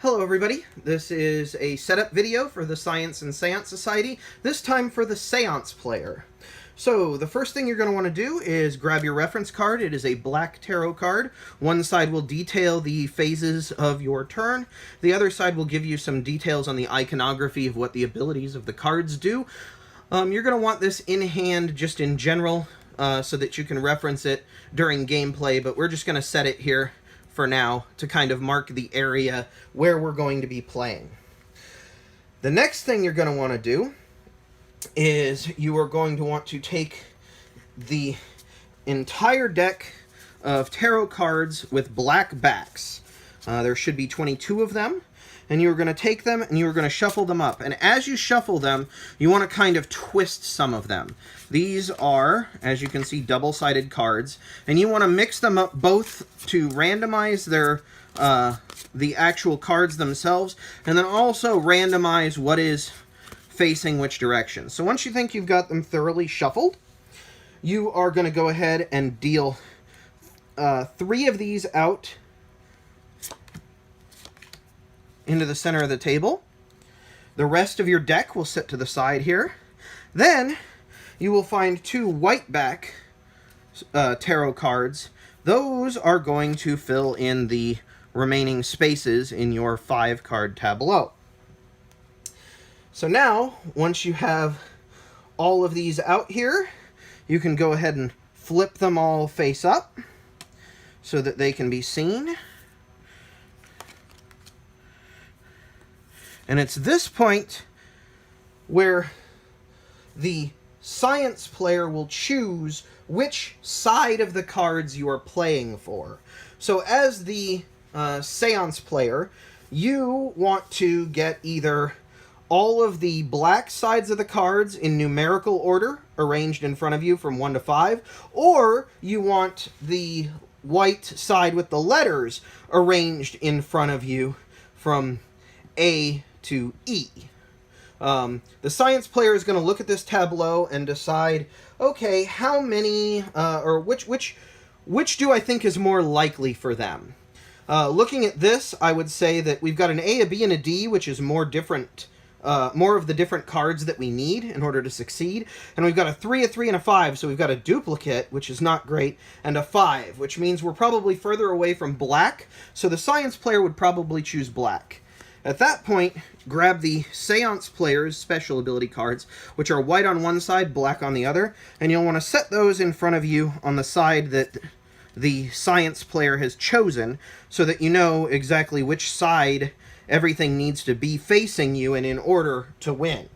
Hello everybody, this is a setup video for the Science and Seance Society, this time for the Seance player. So the first thing you're going to want to do is grab your reference card. It is a black tarot card. One side will detail the phases of your turn. The other side will give you some details on the iconography of what the abilities of the cards do. You're going to want this in hand just in general so that you can reference it during gameplay, but we're just going to set it here for now to kind of mark the area where we're going to be playing. The next thing you're going to want to do is you are going to want to take the entire deck of tarot cards with black backs. There should be 22 of them, and you're going to take them and you're going to shuffle them up. And as you shuffle them, you want to kind of twist some of them. These are, as you can see, double-sided cards, and you want to mix them up both to randomize their the actual cards themselves, and then also randomize what is facing which direction. So once you think you've got them thoroughly shuffled, you are going to go ahead and deal 3 of these out into the center of the table. The rest of your deck will sit to the side here. Then you will find 2 white back tarot cards. Those are going to fill in the remaining spaces in your 5-card tableau. So now, once you have all of these out here, you can go ahead and flip them all face up so that they can be seen. And it's this point where the Science player will choose which side of the cards you are playing for. So as the Seance player, you want to get either all of the black sides of the cards in numerical order arranged in front of you from 1 to 5, or you want the white side with the letters arranged in front of you from A to E. The Science player is going to look at this tableau and decide, okay, how many, or which do I think is more likely for them? Looking at this, I would say that we've got an A, a B, and a D, which is more of the different cards that we need in order to succeed. And we've got a 3, a 3, and a 5, so we've got a duplicate, which is not great, and a 5, which means we're probably further away from black, so the Science player would probably choose black. At that point, grab the Seance player's special ability cards, which are white on one side, black on the other, and you'll want to set those in front of you on the side that the Science player has chosen, so that you know exactly which side everything needs to be facing you and in order to win.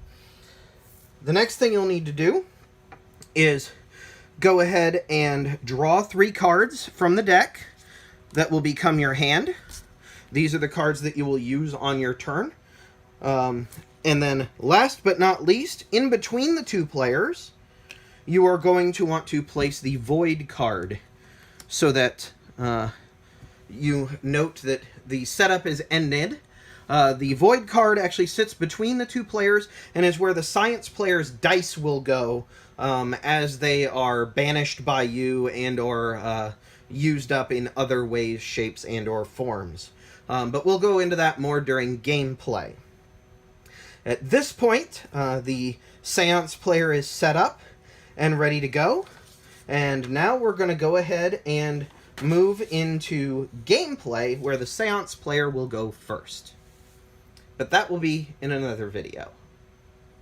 The next thing you'll need to do is go ahead and draw 3 cards from the deck that will become your hand. These are the cards that you will use on your turn. And then, last but not least, in between the 2 players, you are going to want to place the Void card so that you note that the setup is ended. The Void card actually sits between the 2 players and is where the Science player's dice will go as they are banished by you and or used up in other ways, shapes, and or forms. But we'll go into that more during gameplay. At this point, the Seance player is set up and ready to go. And now we're going to go ahead and move into gameplay, where the Seance player will go first. But that will be in another video.